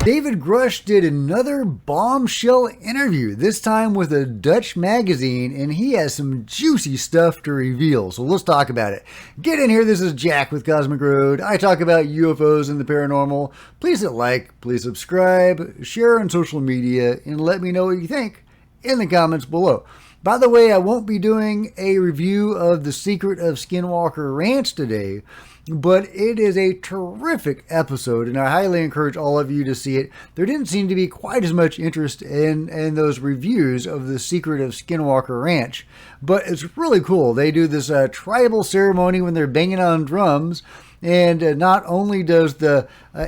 David Grusch did another bombshell interview, this time with a Dutch magazine, and he has some juicy stuff to reveal. So let's talk about it. Get in here. This is Jack with Cosmic Road. I talk about UFOs and the paranormal. Please hit like, please subscribe, share on social media, and let me know what you think in the comments below. By the way, I won't be doing a review of The Secret of Skinwalker Ranch today, but it is a terrific episode, and I highly encourage all of you to see it. There didn't seem to be quite as much interest in those reviews of The Secret of Skinwalker Ranch, but it's really cool. They do this tribal ceremony when they're banging on drums, and not only does the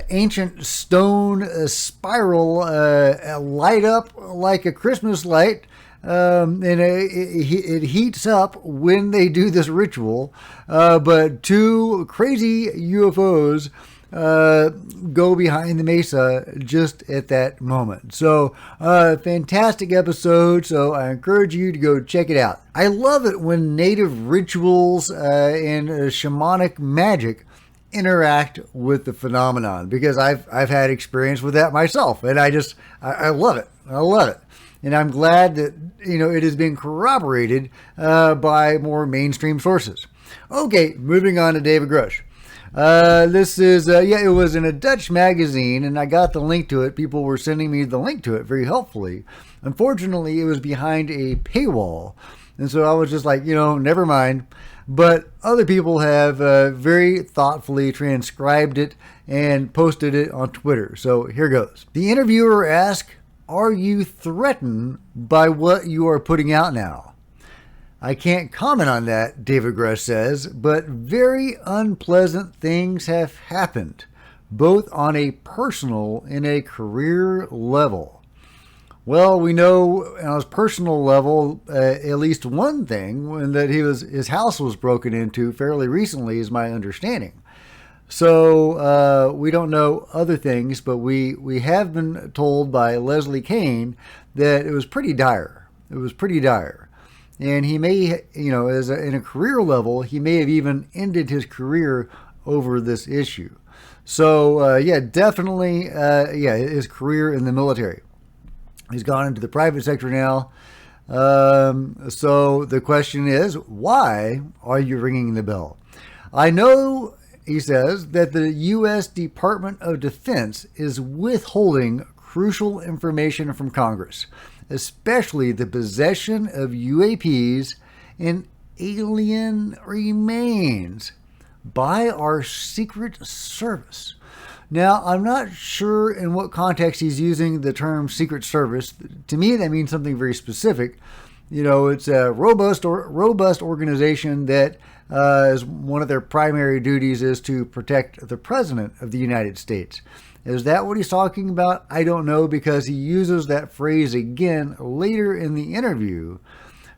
ancient stone spiral light up like a Christmas light, and it heats up when they do this ritual, but two crazy UFOs go behind the mesa just at that moment. So fantastic episode, so I encourage you to go check it out. I love it when native rituals and shamanic magic interact with the phenomenon, because I've had experience with that myself, and I love it. I love it. And I'm glad that, it has been corroborated by more mainstream sources. Okay, moving on to David Grusch. This is, it was in a Dutch magazine, and I got the link to it. People were sending me the link to it very helpfully. Unfortunately, it was behind a paywall. And so I was just like, never mind. But other people have very thoughtfully transcribed it and posted it on Twitter. So here goes. The interviewer asked, "Are you threatened by what you are putting out now?" "I can't comment on that," David Grusch says, "but very unpleasant things have happened, both on a personal and a career level." Well, we know on his personal level, at least one thing, that his house was broken into fairly recently, is my understanding. So we don't know other things, but we have been told by Leslie Kane that it was pretty dire. It was pretty dire. And he may, in a career level, he may have even ended his career over this issue. So, definitely, his career in the military. He's gone into the private sector now. So the question is, why are you ringing the bell? I know, he says, that the U.S. Department of Defense is withholding crucial information from Congress, especially the possession of UAPs and alien remains by our Secret Service. Now, I'm not sure in what context he's using the term Secret Service. To me, that means something very specific. It's a robust organization that is one of their primary duties is to protect the President of the United States. Is that what he's talking about? I don't know, because he uses that phrase again later in the interview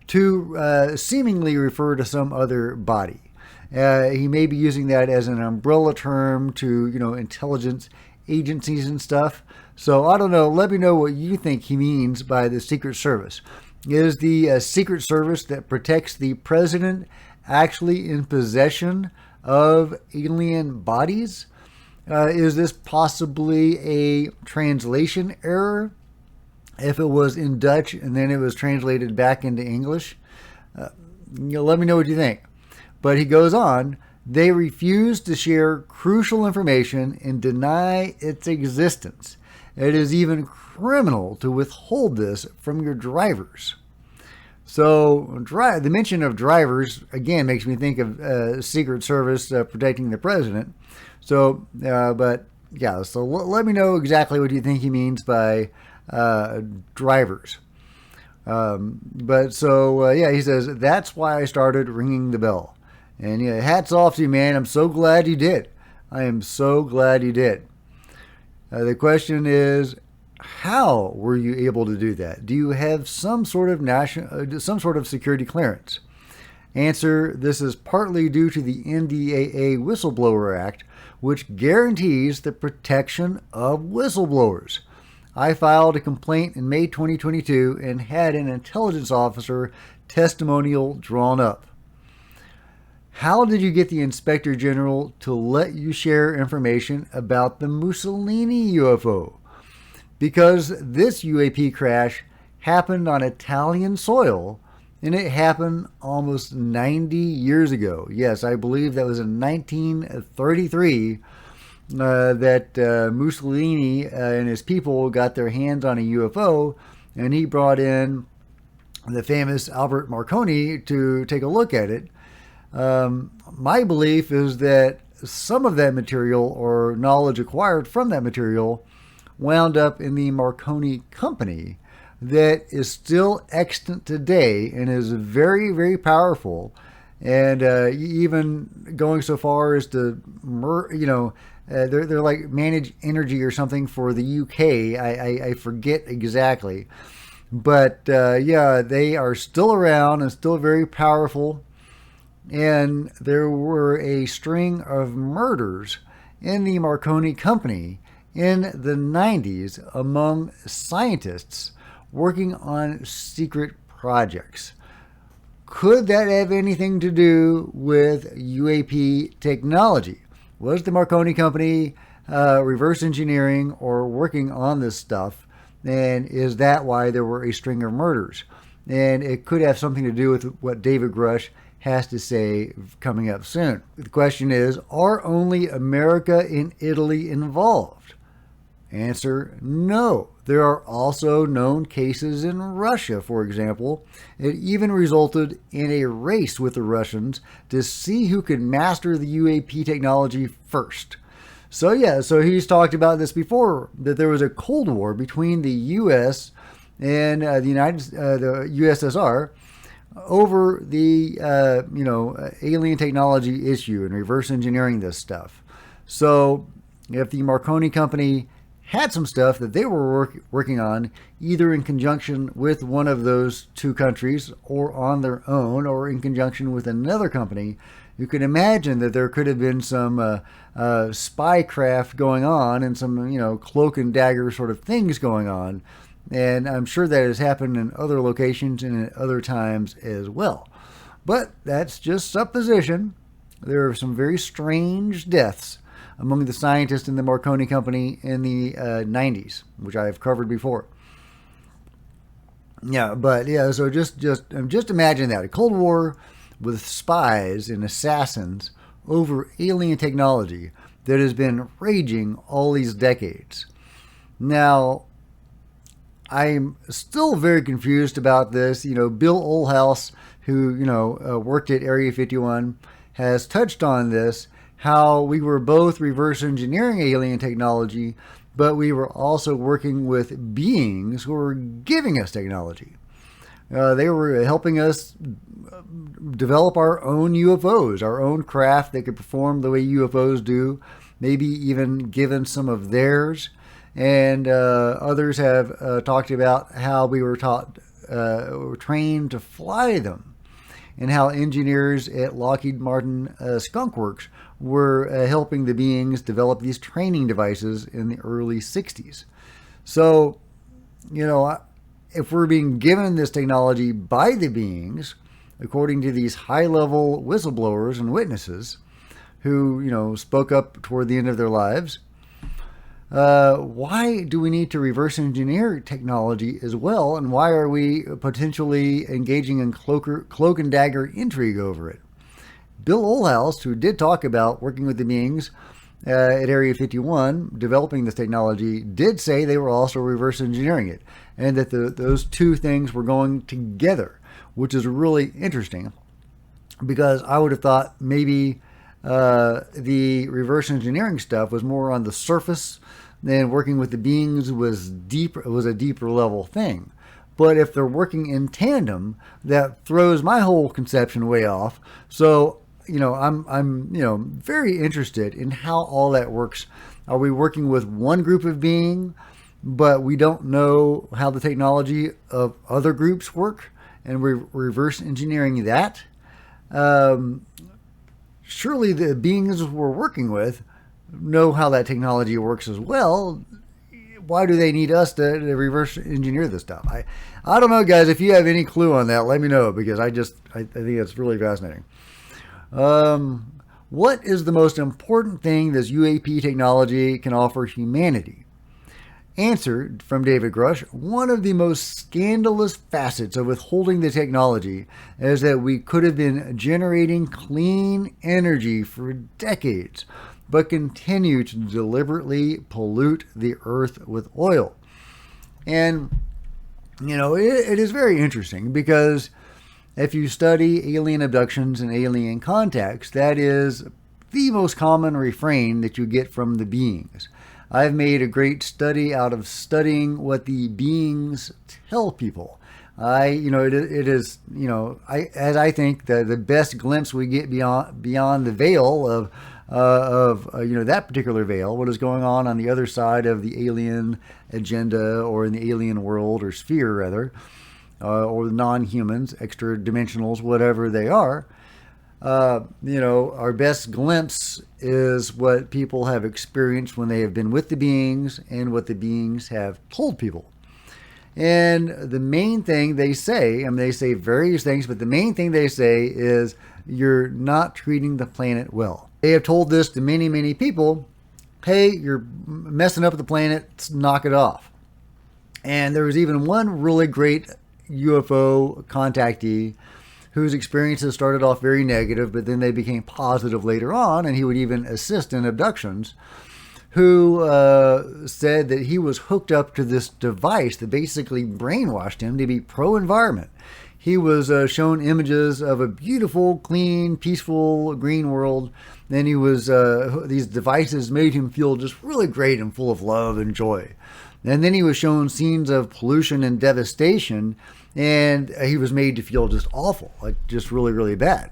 to seemingly refer to some other body. He may be using that as an umbrella term to, intelligence agencies and stuff. So I don't know. Let me know what you think he means by the Secret Service. Is the Secret Service that protects the president actually in possession of alien bodies? Is this possibly a translation error? If it was in Dutch and then it was translated back into English? Let me know what you think. But he goes on, they refuse to share crucial information and deny its existence. It is even criminal to withhold this from your drivers. So the mention of drivers, again, makes me think of Secret Service protecting the president. So, so let me know exactly what you think he means by drivers. He says, that's why I started ringing the bell. And hats off to you, man. I'm so glad you did. I am so glad you did. The question is, how were you able to do that? Do you have some sort of security clearance? Answer: this is partly due to the NDAA Whistleblower Act, which guarantees the protection of whistleblowers. I filed a complaint in May 2022 and had an intelligence officer testimonial drawn up. How did you get the Inspector General to let you share information about the Mussolini UFO? because this UAP crash happened on Italian soil, and it happened almost 90 years ago. Yes, I believe that was in 1933 that Mussolini and his people got their hands on a UFO, and he brought in the famous Albert Marconi to take a look at it. My belief is that some of that material or knowledge acquired from that material wound up in the Marconi company that is still extant today and is very, very powerful, and even going so far as to, they're like manage energy or something for the UK. I forget exactly, but yeah, they are still around and still very powerful. And there were a string of murders in the Marconi company in the 90s among scientists working on secret projects. Could that have anything to do with UAP technology? Was the Marconi company reverse engineering or working on this stuff? And is that why there were a string of murders? And it could have something to do with what David Grusch has to say coming up soon. The question is, are only America and Italy involved? Answer, no. There are also known cases in Russia, for example. It even resulted in a race with the Russians to see who could master the UAP technology first. So yeah, so he's talked about this before, that there was a Cold War between the U.S. and the USSR over the alien technology issue and reverse engineering this stuff. So if the Marconi company had some stuff that they were working on, either in conjunction with one of those two countries or on their own or in conjunction with another company, you can imagine that there could have been some spycraft going on and some, cloak and dagger sort of things going on. And I'm sure that has happened in other locations and at other times as well. But that's just supposition. There are some very strange deaths among the scientists in the Marconi company in the 90s, which I have covered before. Yeah, but yeah, so just imagine that. A Cold War with spies and assassins over alien technology that has been raging all these decades. Now, I'm still very confused about this. Bill Olhaus, who, worked at Area 51, has touched on this, how we were both reverse engineering alien technology, but we were also working with beings who were giving us technology. They were helping us develop our own UFOs, our own craft that could perform the way UFOs do, maybe even given some of theirs. And others have talked about how we were trained to fly them, and how engineers at Lockheed Martin Skunk Works were helping the beings develop these training devices in the early 60s. So, if we're being given this technology by the beings, according to these high-level whistleblowers and witnesses who, spoke up toward the end of their lives, why do we need to reverse engineer technology as well? And why are we potentially engaging in cloak and dagger intrigue over it? Bill Olhaus, who did talk about working with the beings at Area 51, developing this technology, did say they were also reverse engineering it, and that those two things were going together, which is really interesting, because I would have thought maybe the reverse engineering stuff was more on the surface, then working with the beings was a deeper level thing. But if they're working in tandem, that throws my whole conception way off. So, I'm very interested in how all that works. Are we working with one group of being, but we don't know how the technology of other groups work, and we're reverse engineering that? Surely the beings we're working with know how that technology works as well. Why do they need us to reverse engineer this stuff? I don't know, guys. If you have any clue on that, let me know, because I think it's really fascinating. What is the most important thing this UAP technology can offer humanity? Answer from David Grusch: one of the most scandalous facets of withholding the technology is that we could have been generating clean energy for decades, but continue to deliberately pollute the earth with oil. And, it is very interesting because if you study alien abductions and alien contacts, that is the most common refrain that you get from the beings. I've made a great study out of studying what the beings tell people. I think the best glimpse we get beyond the veil of that particular veil, what is going on the other side of the alien agenda, or in the alien world or sphere rather, or the non-humans, extra dimensionals, whatever they are. Our best glimpse is what people have experienced when they have been with the beings and what the beings have told people. And the main thing they say, they say various things, but the main thing they say is you're not treating the planet well. They have told this to many, many people. Hey, you're messing up the planet, knock it off. And there was even one really great UFO contactee whose experiences started off very negative, but then they became positive later on, and he would even assist in abductions, who said that he was hooked up to this device that basically brainwashed him to be pro-environment. He was shown images of a beautiful, clean, peaceful, green world. Then he was these devices made him feel just really great and full of love and joy. And then he was shown scenes of pollution and devastation, and he was made to feel just awful, like just really, really bad.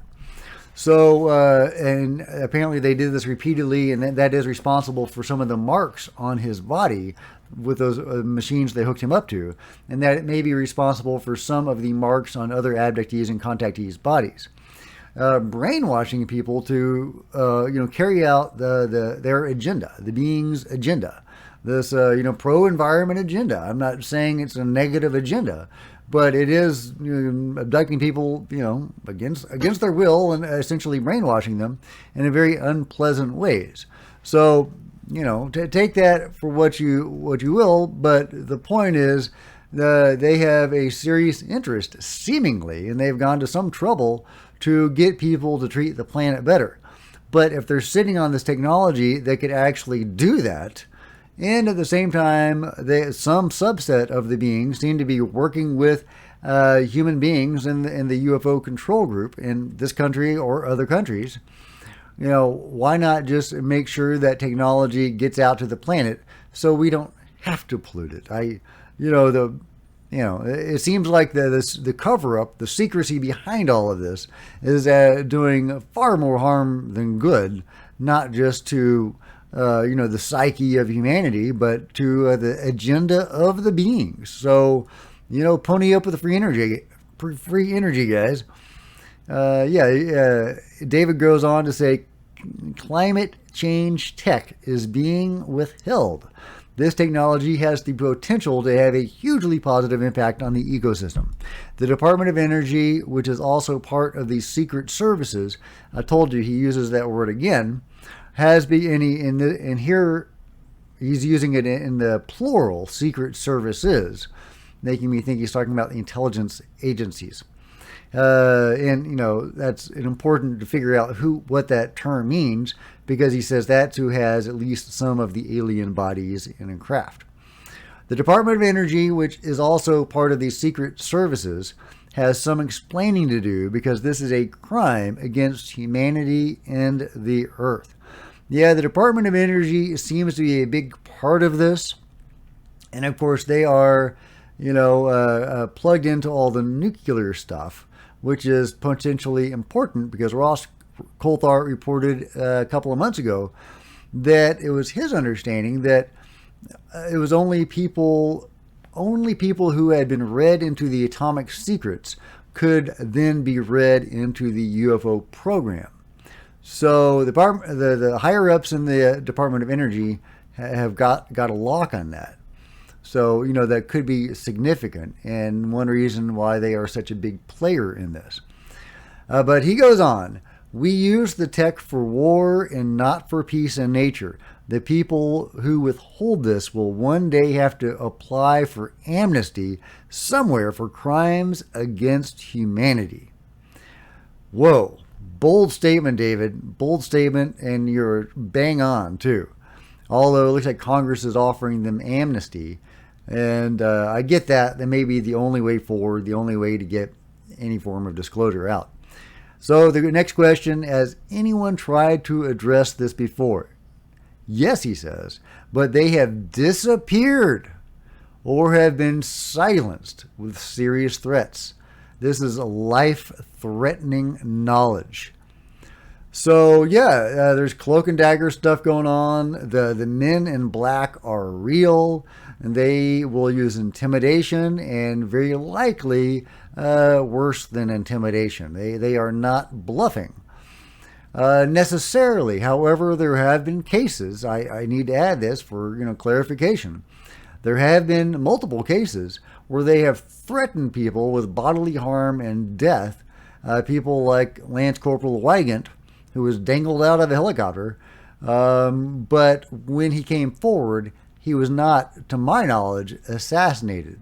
So, and apparently they did this repeatedly, and that is responsible for some of the marks on his body with those machines they hooked him up to, and that it may be responsible for some of the marks on other abductees and contactees' bodies. Brainwashing people to, carry out their agenda, the being's agenda. This, pro-environment agenda. I'm not saying it's a negative agenda, but it is abducting people, against their will and essentially brainwashing them in very unpleasant ways. So, take that for what you will. But the point is, they have a serious interest, seemingly, and they've gone to some trouble to get people to treat the planet better. But if they're sitting on this technology that could actually do that, and at the same time, some subset of the beings seem to be working with human beings in the UFO control group in this country or other countries, why not just make sure that technology gets out to the planet so we don't have to pollute it? It seems like the cover-up, the secrecy behind all of this is doing far more harm than good, not just to the psyche of humanity, but to the agenda of the beings. So, pony up with the free energy, guys. David goes on to say, climate change tech is being withheld. This technology has the potential to have a hugely positive impact on the ecosystem. The Department of Energy, which is also part of the secret services, I told you he uses that word again, has been and here he's using it in the plural, secret services, making me think he's talking about the intelligence agencies. That's important to figure out what that term means, because he says that's who has at least some of the alien bodies in a craft. The Department of Energy, which is also part of the secret services, has some explaining to do, because this is a crime against humanity and the earth. Yeah, the Department of Energy seems to be a big part of this. And of course, they are, plugged into all the nuclear stuff, which is potentially important, because Ross Coulthart reported a couple of months ago that it was his understanding that it was only people who had been read into the atomic secrets could then be read into the UFO program. So the higher ups in the Department of Energy have got a lock on that. So, that could be significant, and one reason why they are such a big player in this. But he goes on, we use the tech for war and not for peace and nature. The people who withhold this will one day have to apply for amnesty somewhere for crimes against humanity. Whoa. Bold statement, David. Bold statement, and you're bang on, too. Although it looks like Congress is offering them amnesty. And I get that. That may be the only way forward, the only way to get any form of disclosure out. So the next question, has anyone tried to address this before? Yes, he says, but they have disappeared or have been silenced with serious threats. This is life-threatening knowledge. So, yeah, there's cloak and dagger stuff going on. The men in black are real, and they will use intimidation and very likely worse than intimidation. They are not bluffing necessarily. However, there have been cases, I need to add this for clarification. There have been multiple cases where they have threatened people with bodily harm and death. People like Lance Corporal Wygant, who was dangled out of a helicopter. But when he came forward, he was not, to my knowledge, assassinated.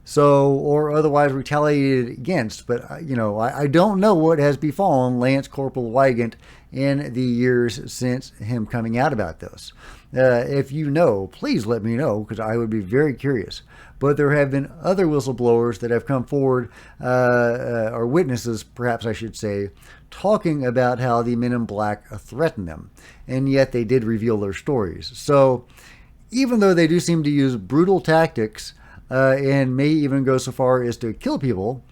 So, or otherwise retaliated against. But, I don't know what has befallen Lance Corporal Wygant in the years since him coming out about this. If you know, please let me know, because I would be very curious. But there have been other whistleblowers that have come forward, or witnesses, perhaps I should say, talking about how the men in black threatened them. And yet they did reveal their stories. So even though they do seem to use brutal tactics, and may even go so far as to kill people,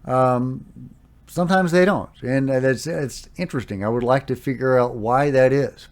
sometimes they don't. And it's interesting. I would like to figure out why that is.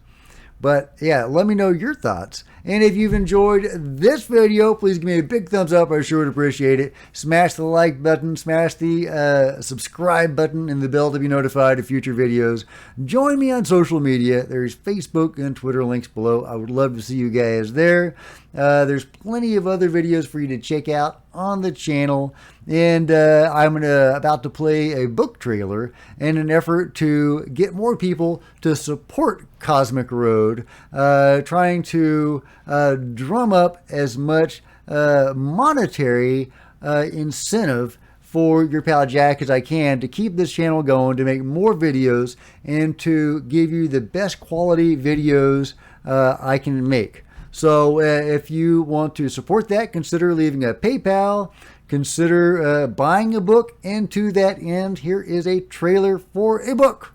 But yeah, let me know your thoughts. And if you've enjoyed this video, please give me a big thumbs up. I sure would appreciate it. Smash the like button, smash the subscribe button, and the bell to be notified of future videos. Join me on social media. There's Facebook and Twitter links below. I would love to see you guys there. There's plenty of other videos for you to check out on the channel. And I'm about to play a book trailer in an effort to get more people to support Cosmic Road, trying to drum up as much monetary incentive for your pal Jack as I can to keep this channel going, to make more videos, and to give you the best quality videos I can make. So if you want to support that, consider leaving a PayPal, consider buying a book, and to that end, here is a trailer for a book.